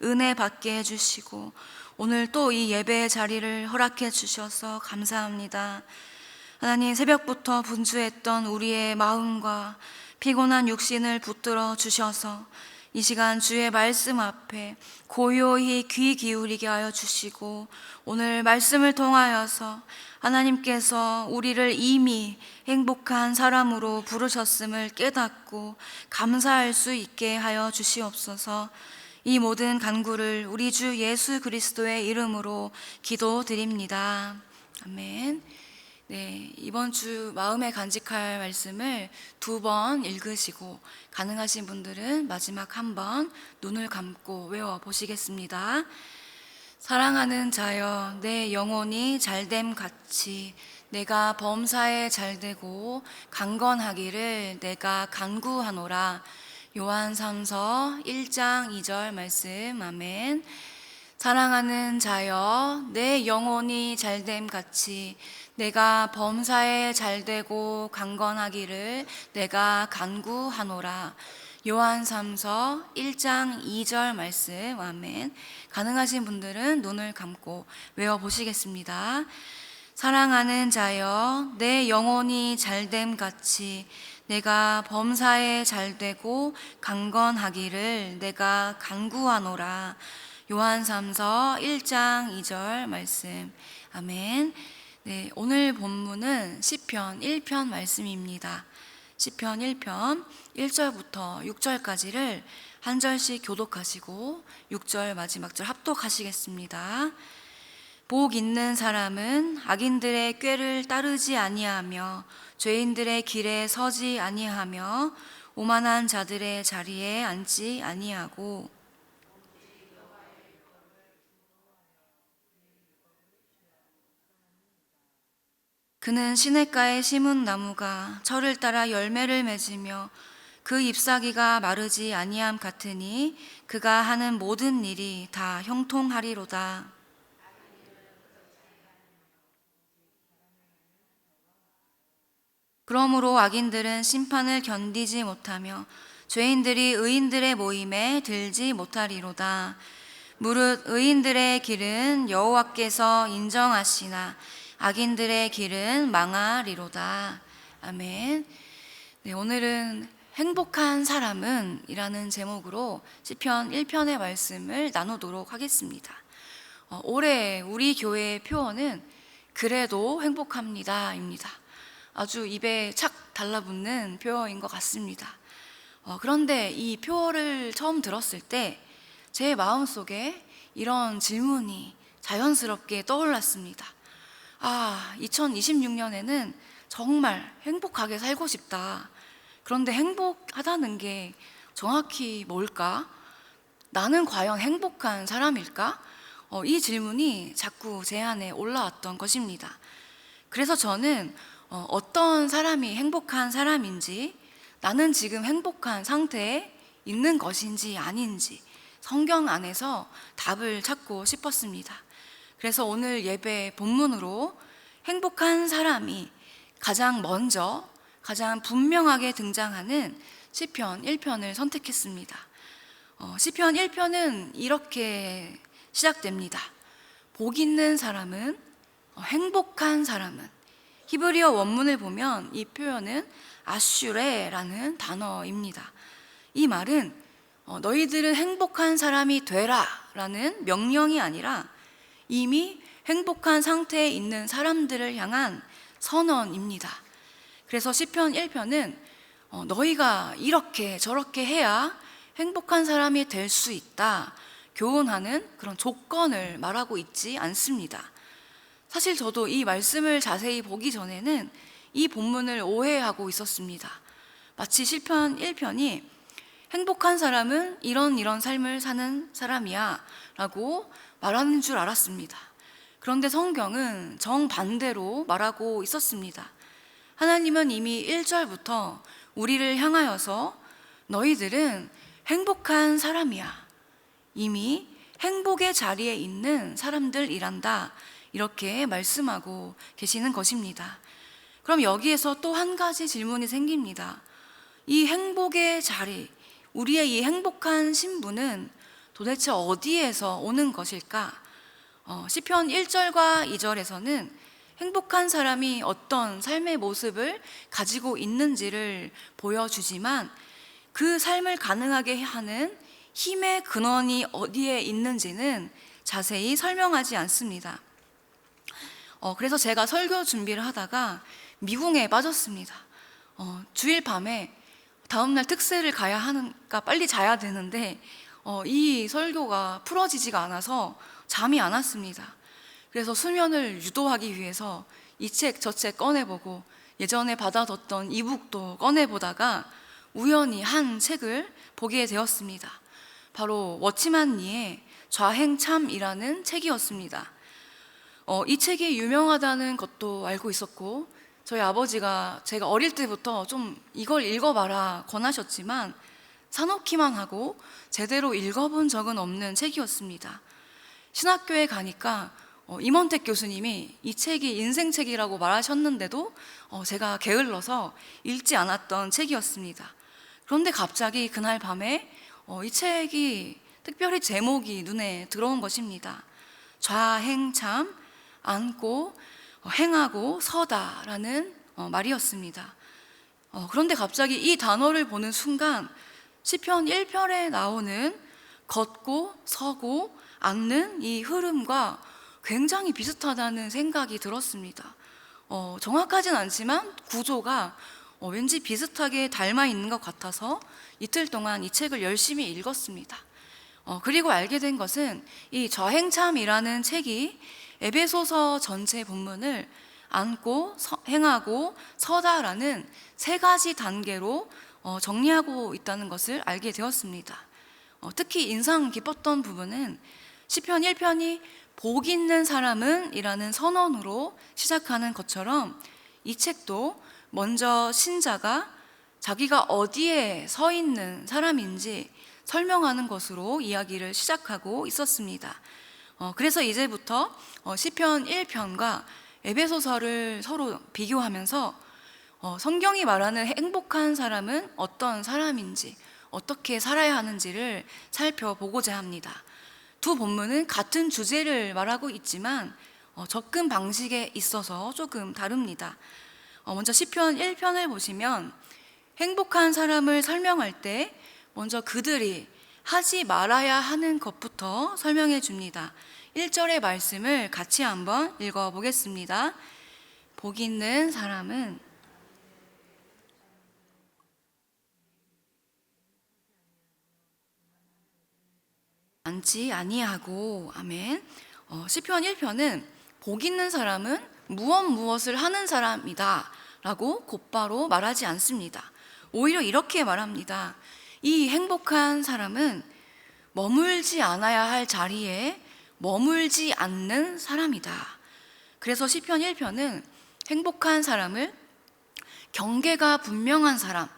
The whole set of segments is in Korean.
은혜 받게 해주시고 오늘 또 이 예배의 자리를 허락해 주셔서 감사합니다. 하나님, 새벽부터 분주했던 우리의 마음과 피곤한 육신을 붙들어 주셔서 이 시간 주의 말씀 앞에 고요히 귀 기울이게 하여 주시고 오늘 말씀을 통하여서 하나님께서 우리를 이미 행복한 사람으로 부르셨음을 깨닫고 감사할 수 있게 하여 주시옵소서. 이 모든 간구를 우리 주 예수 그리스도의 이름으로 기도드립니다. 아멘. 네, 이번 주 마음에 간직할 말씀을 2번 읽으시고 가능하신 분들은 마지막 한 번 눈을 감고 외워 보시겠습니다. 사랑하는 자여, 내 영혼이 잘됨 같이 내가 범사에 잘되고 강건하기를 내가 간구하노라. 요한 3서 1장 2절 말씀. 아멘. 사랑하는 자여, 내 영혼이 잘됨 같이 내가 범사에 잘되고 강건하기를 내가 간구하노라. 요한 3서 1장 2절 말씀. 아멘. 가능하신 분들은 눈을 감고 외워보시겠습니다. 사랑하는 자여, 내 영혼이 잘됨 같이 내가 범사에 잘되고 강건하기를 내가 간구하노라. 요한 3서 1장 2절 말씀. 아멘. 네, 오늘 본문은 시편 1편 말씀입니다. 시편 1편 1절부터 6절까지를 한 절씩 교독하시고 6절 마지막 절 합독하시겠습니다. 복 있는 사람은 악인들의 꾀를 따르지 아니하며 죄인들의 길에 서지 아니하며 오만한 자들의 자리에 앉지 아니하고 그는 시냇가에 심은 나무가 철을 따라 열매를 맺으며 그 잎사귀가 마르지 아니함 같으니 그가 하는 모든 일이 다 형통하리로다. 그러므로 악인들은 심판을 견디지 못하며 죄인들이 의인들의 모임에 들지 못하리로다. 무릇 의인들의 길은 여호와께서 인정하시나 악인들의 길은 망하리로다. 아멘. 네, 오늘은 행복한 사람은 이라는 제목으로 시편 1편의 말씀을 나누도록 하겠습니다. 올해 우리 교회의 표어는 그래도 행복합니다 입니다. 아주 입에 착 달라붙는 표어인 것 같습니다. 그런데 이 표어를 처음 들었을 때 제 마음속에 이런 질문이 자연스럽게 떠올랐습니다. 2026년에는 정말 행복하게 살고 싶다. 그런데 행복하다는 게 정확히 뭘까? 나는 과연 행복한 사람일까? 이 질문이 자꾸 제 안에 올라왔던 것입니다. 그래서 저는 어떤 사람이 행복한 사람인지, 나는 지금 행복한 상태에 있는 것인지 아닌지 성경 안에서 답을 찾고 싶었습니다. 그래서 오늘 예배 본문으로 행복한 사람이 가장 먼저, 가장 분명하게 등장하는 시편 1편을 선택했습니다. 시편 1편은 이렇게 시작됩니다. 복 있는 사람은, 행복한 사람은. 히브리어 원문을 보면 이 표현은 아슈레라는 단어입니다. 이 말은 너희들은 행복한 사람이 되라 라는 명령이 아니라 이미 행복한 상태에 있는 사람들을 향한 선언입니다. 그래서 시편 1편은 너희가 이렇게 저렇게 해야 행복한 사람이 될 수 있다 교훈하는 그런 조건을 말하고 있지 않습니다. 사실 저도 이 말씀을 자세히 보기 전에는 이 본문을 오해하고 있었습니다. 마치 시편 1편이 행복한 사람은 이런 삶을 사는 사람이야 라고 말하는 줄 알았습니다. 그런데 성경은 정반대로 말하고 있었습니다. 하나님은 이미 1절부터 우리를 향하여서 너희들은 행복한 사람이야, 이미 행복의 자리에 있는 사람들이란다, 이렇게 말씀하고 계시는 것입니다. 그럼 여기에서 또 한 가지 질문이 생깁니다. 이 행복의 자리, 우리의 이 행복한 신분은 도대체 어디에서 오는 것일까? 시편 1절과 2절에서는 행복한 사람이 어떤 삶의 모습을 가지고 있는지를 보여주지만 그 삶을 가능하게 하는 힘의 근원이 어디에 있는지는 자세히 설명하지 않습니다. 그래서 제가 설교 준비를 하다가 미궁에 빠졌습니다. 주일 밤에 다음날 특세를 가야 하니까 빨리 자야 되는데 이 설교가 풀어지지가 않아서 잠이 안 왔습니다. 그래서 수면을 유도하기 위해서 이 책 저 책 꺼내보고 예전에 받아뒀던 이북도 꺼내보다가 우연히 한 책을 보게 되었습니다. 바로 워치만 니의 좌행참이라는 책이었습니다. 이 책이 유명하다는 것도 알고 있었고 저희 아버지가 제가 어릴 때부터 좀 이걸 읽어봐라 권하셨지만 사놓기만 하고 제대로 읽어본 적은 없는 책이었습니다. 신학교에 가니까 임원택 교수님이 이 책이 인생책이라고 말하셨는데도 제가 게을러서 읽지 않았던 책이었습니다. 그런데 갑자기 그날 밤에 이 책이 특별히 제목이 눈에 들어온 것입니다. 좌행참, 앉고 행하고 서다라는 말이었습니다. 그런데 갑자기 이 단어를 보는 순간 시편 1편에 나오는 걷고 서고 앉는 이 흐름과 굉장히 비슷하다는 생각이 들었습니다. 정확하진 않지만 구조가 왠지 비슷하게 닮아 있는 것 같아서 이틀 동안 이 책을 열심히 읽었습니다. 그리고 알게 된 것은 이 좌행참이라는 책이 에베소서 전체 본문을 앉고 행하고 서다라는 세 가지 단계로 정리하고 있다는 것을 알게 되었습니다. 특히 인상 깊었던 부분은 시편 1편이 복 있는 사람은 이라는 선언으로 시작하는 것처럼 이 책도 먼저 신자가 자기가 어디에 서 있는 사람인지 설명하는 것으로 이야기를 시작하고 있었습니다. 그래서 이제부터 시편 1편과 에베소서를 서로 비교하면서 성경이 말하는 행복한 사람은 어떤 사람인지 어떻게 살아야 하는지를 살펴보고자 합니다. 두 본문은 같은 주제를 말하고 있지만 접근 방식에 있어서 조금 다릅니다. 먼저 시편 1편을 보시면 행복한 사람을 설명할 때 먼저 그들이 하지 말아야 하는 것부터 설명해 줍니다. 1절의 말씀을 같이 한번 읽어보겠습니다. 복 있는 사람은 앉지 아니하고, 아멘. 시편 1편은 복 있는 사람은 무엇을 하는 사람이다 라고 곧바로 말하지 않습니다. 오히려 이렇게 말합니다. 이 행복한 사람은 머물지 않아야 할 자리에 머물지 않는 사람이다. 그래서 시편 1편은 행복한 사람을 경계가 분명한 사람,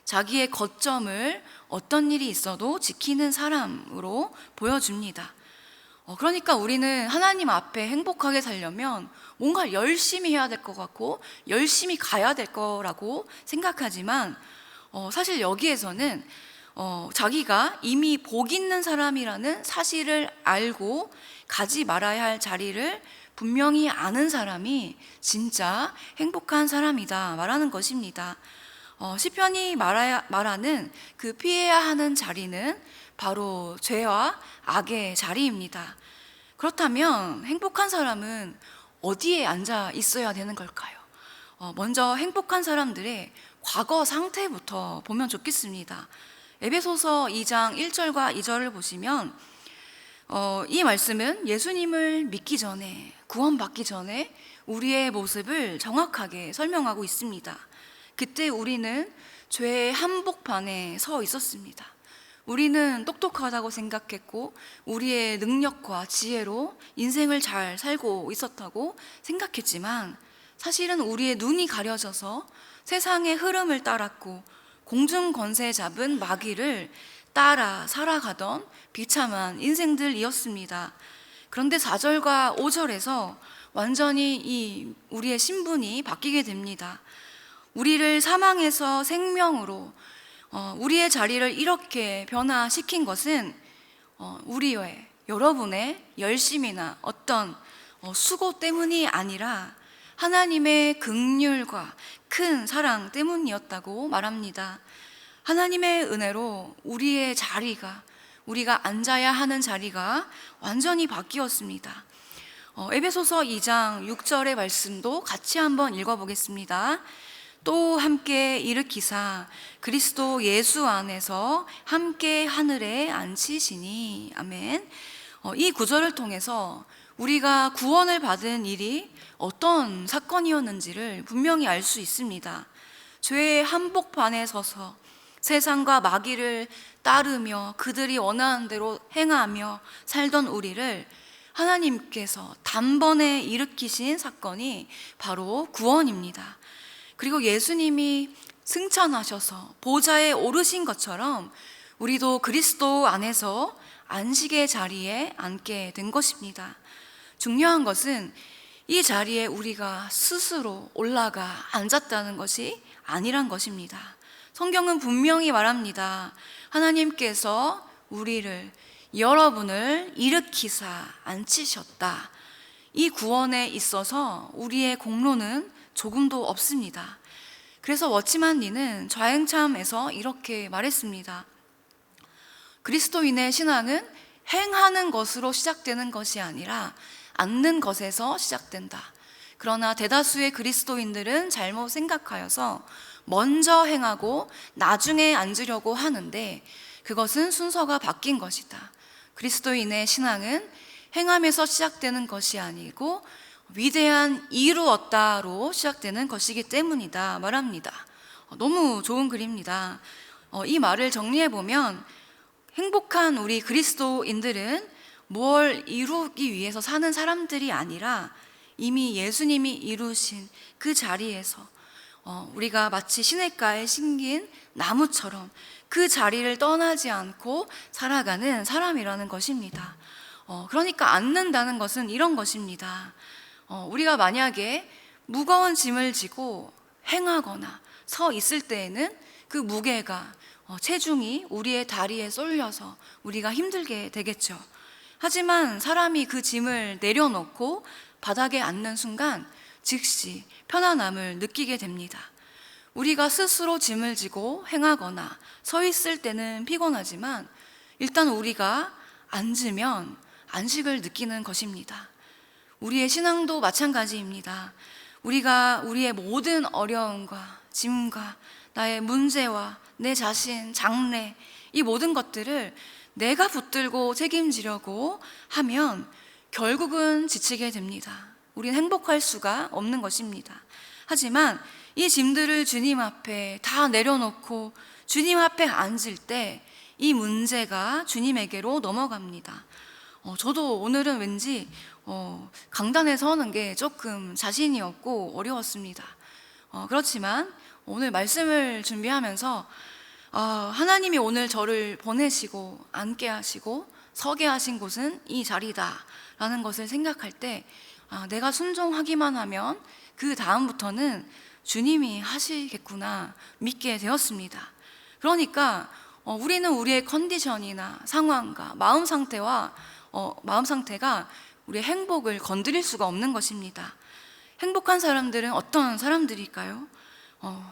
자기의 거점을 어떤 일이 있어도 지키는 사람으로 보여줍니다. 그러니까 우리는 하나님 앞에 행복하게 살려면 뭔가 열심히 해야 될 것 같고 열심히 가야 될 거라고 생각하지만 사실 여기에서는 자기가 이미 복 있는 사람이라는 사실을 알고 가지 말아야 할 자리를 분명히 아는 사람이 진짜 행복한 사람이다 말하는 것입니다. 시편이 말하는 그 피해야 하는 자리는 바로 죄와 악의 자리입니다. 그렇다면 행복한 사람은 어디에 앉아 있어야 되는 걸까요? 먼저 행복한 사람들의 과거 상태부터 보면 좋겠습니다. 에베소서 2장 1절과 2절을 보시면 이 말씀은 예수님을 믿기 전에, 구원받기 전에 우리의 모습을 정확하게 설명하고 있습니다. 그때 우리는 죄의 한복판에 서 있었습니다. 우리는 똑똑하다고 생각했고 우리의 능력과 지혜로 인생을 잘 살고 있었다고 생각했지만 사실은 우리의 눈이 가려져서 세상의 흐름을 따랐고 공중 권세 잡은 마귀를 따라 살아가던 비참한 인생들이었습니다. 그런데 4절과 5절에서 완전히 우리의 신분이 바뀌게 됩니다. 우리를 사망에서 생명으로 우리의 자리를 이렇게 변화시킨 것은 우리의 여러분의 열심이나 어떤 수고 때문이 아니라 하나님의 긍휼과 큰 사랑 때문이었다고 말합니다. 하나님의 은혜로 우리의 자리가, 우리가 앉아야 하는 자리가 완전히 바뀌었습니다. 에베소서 2장 6절의 말씀도 같이 한번 읽어보겠습니다. 또 함께 일으키사 그리스도 예수 안에서 함께 하늘에 앉히시니. 아멘. 이 구절을 통해서 우리가 구원을 받은 일이 어떤 사건이었는지를 분명히 알 수 있습니다. 죄의 한복판에 서서 세상과 마귀를 따르며 그들이 원하는 대로 행하며 살던 우리를 하나님께서 단번에 일으키신 사건이 바로 구원입니다. 그리고 예수님이 승천하셔서 보좌에 오르신 것처럼 우리도 그리스도 안에서 안식의 자리에 앉게 된 것입니다. 중요한 것은 이 자리에 우리가 스스로 올라가 앉았다는 것이 아니란 것입니다. 성경은 분명히 말합니다. 하나님께서 우리를, 여러분을 일으키사 앉히셨다. 이 구원에 있어서 우리의 공로는 조금도 없습니다. 그래서 워치만 리는 좌행참에서 이렇게 말했습니다. 그리스도인의 신앙은 행하는 것으로 시작되는 것이 아니라 앉는 것에서 시작된다. 그러나 대다수의 그리스도인들은 잘못 생각하여서 먼저 행하고 나중에 앉으려고 하는데 그것은 순서가 바뀐 것이다. 그리스도인의 신앙은 행함에서 시작되는 것이 아니고 위대한 이루었다로 시작되는 것이기 때문이다 말합니다. 너무 좋은 글입니다. 이 말을 정리해보면 행복한 우리 그리스도인들은 뭘 이루기 위해서 사는 사람들이 아니라 이미 예수님이 이루신 그 자리에서 우리가 마치 시냇가에 심긴 나무처럼 그 자리를 떠나지 않고 살아가는 사람이라는 것입니다. 그러니까 앉는다는 것은 이런 것입니다. 우리가 만약에 무거운 짐을 지고 행하거나 서 있을 때에는 그 무게가 체중이 우리의 다리에 쏠려서 우리가 힘들게 되겠죠. 하지만 사람이 그 짐을 내려놓고 바닥에 앉는 순간 즉시 편안함을 느끼게 됩니다. 우리가 스스로 짐을 지고 행하거나 서 있을 때는 피곤하지만 일단 우리가 앉으면 안식을 느끼는 것입니다. 우리의 신앙도 마찬가지입니다. 우리가 우리의 모든 어려움과 짐과 나의 문제와 내 자신, 장래, 이 모든 것들을 내가 붙들고 책임지려고 하면 결국은 지치게 됩니다. 우리는 행복할 수가 없는 것입니다. 하지만 이 짐들을 주님 앞에 다 내려놓고 주님 앞에 앉을 때 이 문제가 주님에게로 넘어갑니다. 저도 오늘은 왠지 강단에 서는 게 조금 자신이 없고 어려웠습니다. 그렇지만 오늘 말씀을 준비하면서 하나님이 오늘 저를 보내시고 앉게 하시고 서게 하신 곳은 이 자리다라는 것을 생각할 때 내가 순종하기만 하면 그 다음부터는 주님이 하시겠구나 믿게 되었습니다. 그러니까 우리는 우리의 컨디션이나 상황과 마음 상태가 우리의 행복을 건드릴 수가 없는 것입니다. 행복한 사람들은 어떤 사람들일까요?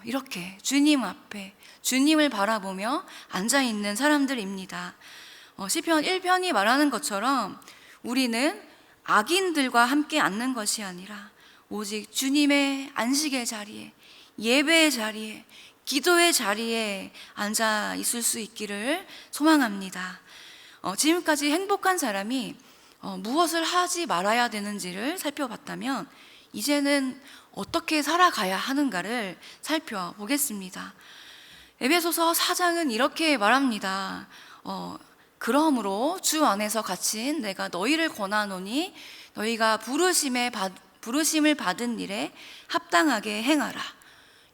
이렇게 주님 앞에 주님을 바라보며 앉아있는 사람들입니다. 시편 1편이 말하는 것처럼 우리는 악인들과 함께 앉는 것이 아니라 오직 주님의 안식의 자리에, 예배의 자리에, 기도의 자리에 앉아 있을 수 있기를 소망합니다. 지금까지 행복한 사람이 무엇을 하지 말아야 되는지를 살펴봤다면 이제는 어떻게 살아가야 하는가를 살펴보겠습니다. 에베소서 4장은 이렇게 말합니다. 그러므로 주 안에서 갇힌 내가 너희를 권하노니 너희가 부르심을 받은 일에 합당하게 행하라.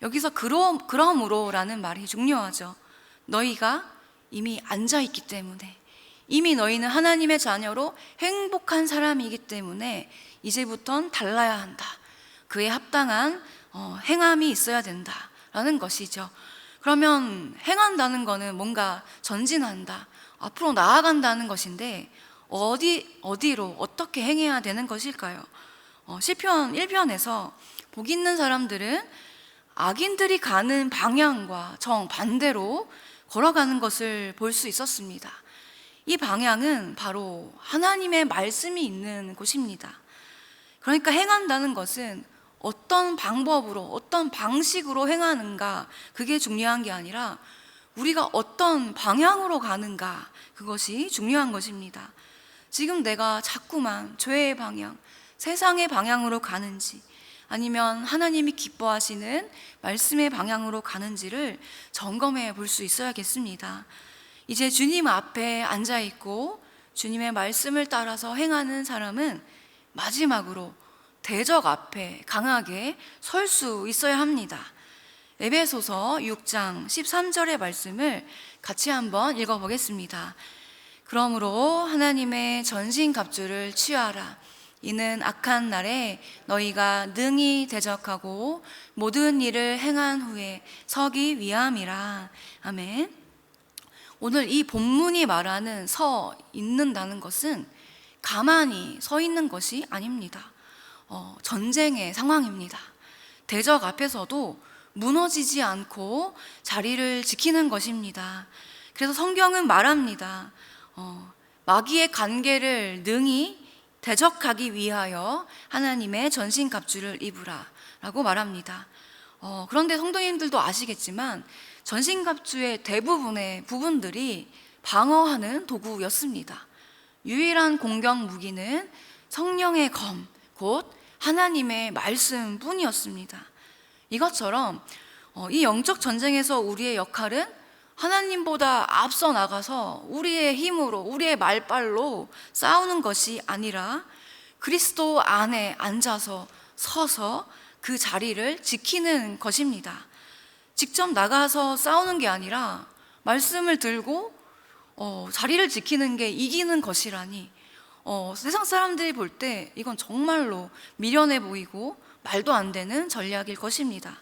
여기서 그러므로라는 말이 중요하죠. 너희가 이미 앉아있기 때문에, 이미 너희는 하나님의 자녀로 행복한 사람이기 때문에 이제부턴 달라야 한다. 그에 합당한 행함이 있어야 된다라는 것이죠. 그러면 행한다는 거는 뭔가 전진한다, 앞으로 나아간다는 것인데 어디로 어떻게 행해야 되는 것일까요? 시편 1편에서 복 있는 사람들은 악인들이 가는 방향과 정반대로 걸어가는 것을 볼 수 있었습니다. 이 방향은 바로 하나님의 말씀이 있는 곳입니다. 그러니까 행한다는 것은 어떤 방법으로, 어떤 방식으로 행하는가, 그게 중요한 게 아니라 우리가 어떤 방향으로 가는가, 그것이 중요한 것입니다. 지금 내가 자꾸만 죄의 방향, 세상의 방향으로 가는지, 아니면 하나님이 기뻐하시는 말씀의 방향으로 가는지를 점검해 볼 수 있어야겠습니다. 이제 주님 앞에 앉아 있고 주님의 말씀을 따라서 행하는 사람은 마지막으로 대적 앞에 강하게 설 수 있어야 합니다. 에베소서 6장 13절의 말씀을 같이 한번 읽어보겠습니다. 그러므로 하나님의 전신갑주를 취하라. 이는 악한 날에 너희가 능히 대적하고 모든 일을 행한 후에 서기 위함이라. 아멘. 오늘 이 본문이 말하는 서 있는다는 것은 가만히 서 있는 것이 아닙니다. 전쟁의 상황입니다. 대적 앞에서도 무너지지 않고 자리를 지키는 것입니다. 그래서 성경은 말합니다. 마귀의 관계를 능히 대적하기 위하여 하나님의 전신갑주를 입으라 라고 말합니다. 그런데 성도님들도 아시겠지만 전신갑주의 대부분의 부분들이 방어하는 도구였습니다. 유일한 공격 무기는 성령의 검, 곧 하나님의 말씀뿐이었습니다. 이것처럼 이 영적 전쟁에서 우리의 역할은 하나님보다 앞서 나가서 우리의 힘으로, 우리의 말발로 싸우는 것이 아니라 그리스도 안에 앉아서 서서 그 자리를 지키는 것입니다. 직접 나가서 싸우는 게 아니라 말씀을 들고 자리를 지키는 게 이기는 것이라니, 세상 사람들이 볼 때 이건 정말로 미련해 보이고 말도 안 되는 전략일 것입니다.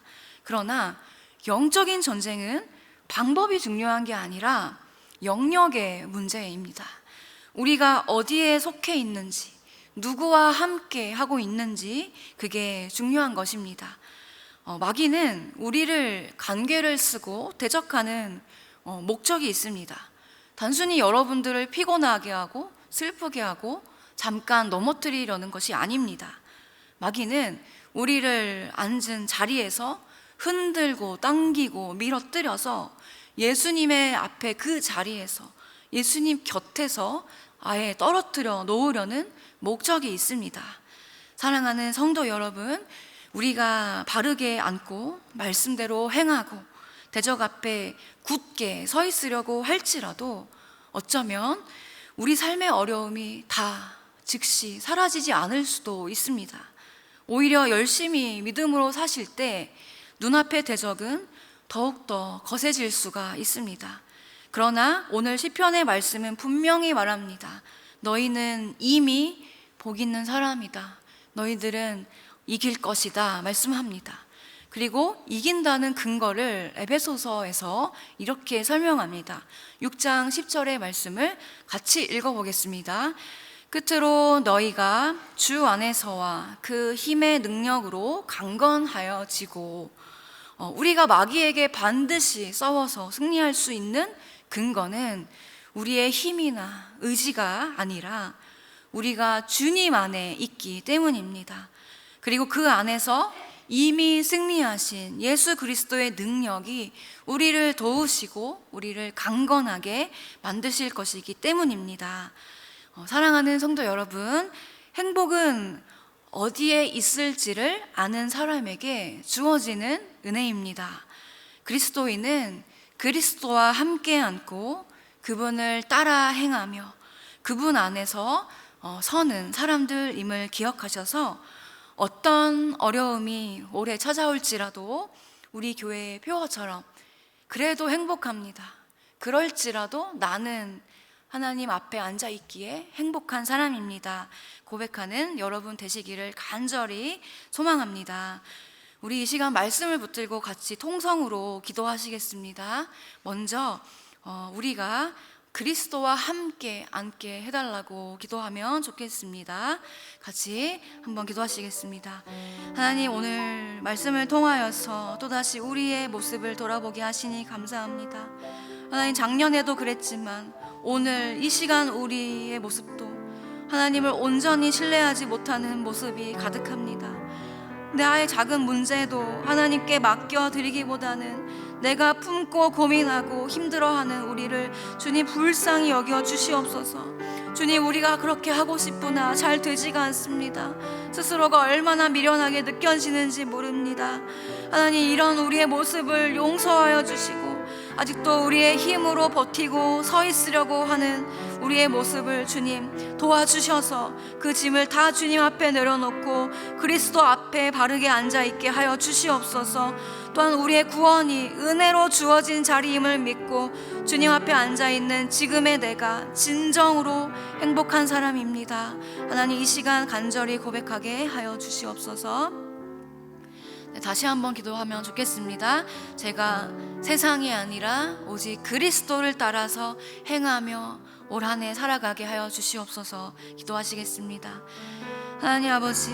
그러나 영적인 전쟁은 방법이 중요한 게 아니라 영역의 문제입니다. 우리가 어디에 속해 있는지, 누구와 함께 하고 있는지, 그게 중요한 것입니다. 마귀는 우리를 관계를 쓰고 대적하는 목적이 있습니다. 단순히 여러분들을 피곤하게 하고 슬프게 하고 잠깐 넘어뜨리려는 것이 아닙니다. 마귀는 우리를 앉은 자리에서 흔들고 당기고 밀어뜨려서 예수님의 앞에 그 자리에서, 예수님 곁에서 아예 떨어뜨려 놓으려는 목적이 있습니다. 사랑하는 성도 여러분, 우리가 바르게 앉고 말씀대로 행하고 대적 앞에 굳게 서 있으려고 할지라도 어쩌면 우리 삶의 어려움이 다 즉시 사라지지 않을 수도 있습니다. 오히려 열심히 믿음으로 사실 때 눈앞의 대적은 더욱더 거세질 수가 있습니다. 그러나 오늘 시편의 말씀은 분명히 말합니다. 너희는 이미 복 있는 사람이다. 너희들은 이길 것이다 말씀합니다. 그리고 이긴다는 근거를 에베소서에서 이렇게 설명합니다. 6장 10절의 말씀을 같이 읽어보겠습니다. 끝으로 너희가 주 안에서와 그 힘의 능력으로 강건하여 지고, 우리가 마귀에게 반드시 싸워서 승리할 수 있는 근거는 우리의 힘이나 의지가 아니라 우리가 주님 안에 있기 때문입니다. 그리고 그 안에서 이미 승리하신 예수 그리스도의 능력이 우리를 도우시고 우리를 강건하게 만드실 것이기 때문입니다. 사랑하는 성도 여러분, 행복은 어디에 있을지를 아는 사람에게 주어지는 은혜입니다. 그리스도인은 그리스도와 함께 앉고 그분을 따라 행하며 그분 안에서 서는 사람들임을 기억하셔서 어떤 어려움이 오래 찾아올지라도 우리 교회의 표어처럼 그래도 행복합니다. 그럴지라도 나는 하나님 앞에 앉아 있기에 행복한 사람입니다. 고백하는 여러분 되시기를 간절히 소망합니다. 우리 이 시간 말씀을 붙들고 같이 통성으로 기도하시겠습니다. 먼저 우리가 그리스도와 함께 앉게 해달라고 기도하면 좋겠습니다. 같이 한번 기도하시겠습니다. 하나님, 오늘 말씀을 통하여서 또다시 우리의 모습을 돌아보게 하시니 감사합니다. 하나님, 작년에도 그랬지만 오늘 이 시간 우리의 모습도 하나님을 온전히 신뢰하지 못하는 모습이 가득합니다. 나의 작은 문제도 하나님께 맡겨드리기보다는 내가 품고 고민하고 힘들어하는 우리를 주님 불쌍히 여겨 주시옵소서. 주님, 우리가 그렇게 하고 싶으나 잘 되지가 않습니다. 스스로가 얼마나 미련하게 느껴지는지 모릅니다. 하나님, 이런 우리의 모습을 용서하여 주시고 아직도 우리의 힘으로 버티고 서 있으려고 하는 우리의 모습을 주님 도와주셔서 그 짐을 다 주님 앞에 내려놓고 그리스도 앞에 바르게 앉아있게 하여 주시옵소서. 또한 우리의 구원이 은혜로 주어진 자리임을 믿고 주님 앞에 앉아있는 지금의 내가 진정으로 행복한 사람입니다. 하나님, 이 시간 간절히 고백하게 하여 주시옵소서. 다시 한번 기도하면 좋겠습니다. 제가 세상이 아니라 오직 그리스도를 따라서 행하며 올 한 해 살아가게 하여 주시옵소서. 기도하시겠습니다. 하나님 아버지,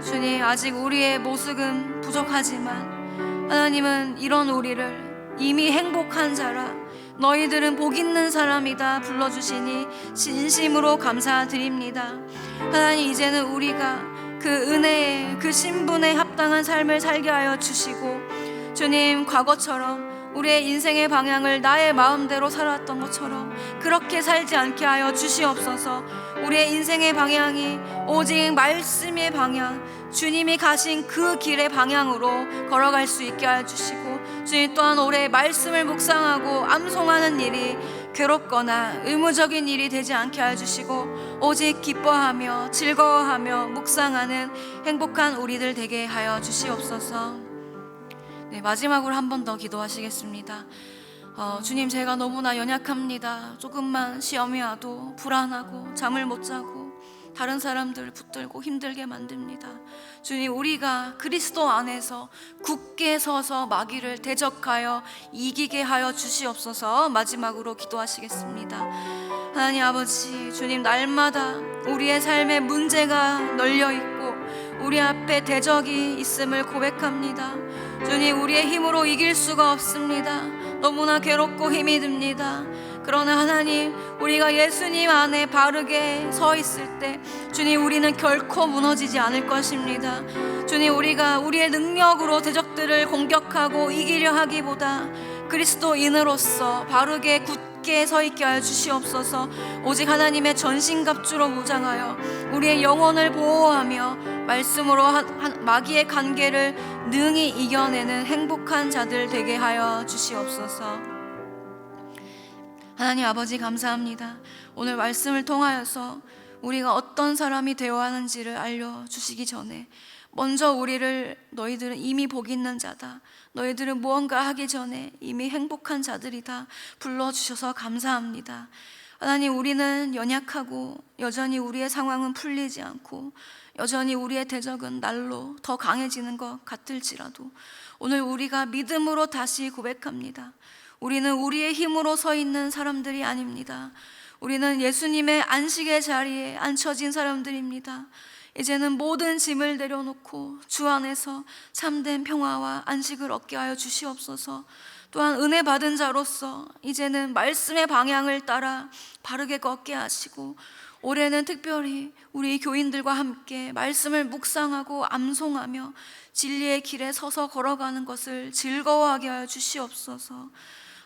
주님, 아직 우리의 모습은 부족하지만 하나님은 이런 우리를 이미 행복한 자라, 너희들은 복 있는 사람이다 불러주시니 진심으로 감사드립니다. 하나님, 이제는 우리가 그 은혜에, 그 신분에 합당한 삶을 살게 하여 주시고 주님, 과거처럼 우리의 인생의 방향을 나의 마음대로 살았던 것처럼 그렇게 살지 않게 하여 주시옵소서. 우리의 인생의 방향이 오직 말씀의 방향, 주님이 가신 그 길의 방향으로 걸어갈 수 있게 하여 주시고 주님, 또한 올해 말씀을 묵상하고 암송하는 일이 괴롭거나 의무적인 일이 되지 않게 하여 주시고 오직 기뻐하며 즐거워하며 묵상하는 행복한 우리들 되게 하여 주시옵소서. 네, 마지막으로 한 번 더 기도하시겠습니다. 주님, 제가 너무나 연약합니다. 조금만 시험이 와도 불안하고 잠을 못 자고 다른 사람들 붙들고 힘들게 만듭니다. 주님, 우리가 그리스도 안에서 굳게 서서 마귀를 대적하여 이기게 하여 주시옵소서. 마지막으로 기도하시겠습니다. 하나님 아버지, 주님, 날마다 우리의 삶에 문제가 널려있고 우리 앞에 대적이 있음을 고백합니다. 주님, 우리의 힘으로 이길 수가 없습니다. 너무나 괴롭고 힘이 듭니다. 그러나 하나님, 우리가 예수님 안에 바르게 서 있을 때 주님, 우리는 결코 무너지지 않을 것입니다. 주님, 우리가 우리의 능력으로 대적들을 공격하고 이기려 하기보다 그리스도인으로서 바르게 굳게 서 있게 하여 주시옵소서. 오직 하나님의 전신갑주로 무장하여 우리의 영혼을 보호하며 말씀으로 마귀의 관계를 능히 이겨내는 행복한 자들 되게 하여 주시옵소서. 하나님 아버지, 감사합니다. 오늘 말씀을 통하여서 우리가 어떤 사람이 되어야 하는지를 알려주시기 전에 먼저 우리를 너희들은 이미 복 있는 자다, 너희들은 무언가 하기 전에 이미 행복한 자들이다 불러주셔서 감사합니다. 하나님, 우리는 연약하고 여전히 우리의 상황은 풀리지 않고 여전히 우리의 대적은 날로 더 강해지는 것 같을지라도 오늘 우리가 믿음으로 다시 고백합니다. 우리는 우리의 힘으로 서 있는 사람들이 아닙니다. 우리는 예수님의 안식의 자리에 앉혀진 사람들입니다. 이제는 모든 짐을 내려놓고 주 안에서 참된 평화와 안식을 얻게 하여 주시옵소서. 또한 은혜 받은 자로서 이제는 말씀의 방향을 따라 바르게 걷게 하시고 올해는 특별히 우리 교인들과 함께 말씀을 묵상하고 암송하며 진리의 길에 서서 걸어가는 것을 즐거워하게 하여 주시옵소서.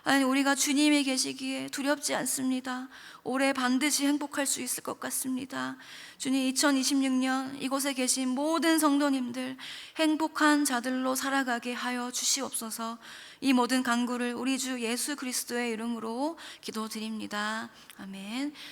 하나님, 우리가 주님이 계시기에 두렵지 않습니다. 올해 반드시 행복할 수 있을 것 같습니다. 주님, 2026년 이곳에 계신 모든 성도님들 행복한 자들로 살아가게 하여 주시옵소서. 이 모든 간구를 우리 주 예수 그리스도의 이름으로 기도드립니다. 아멘.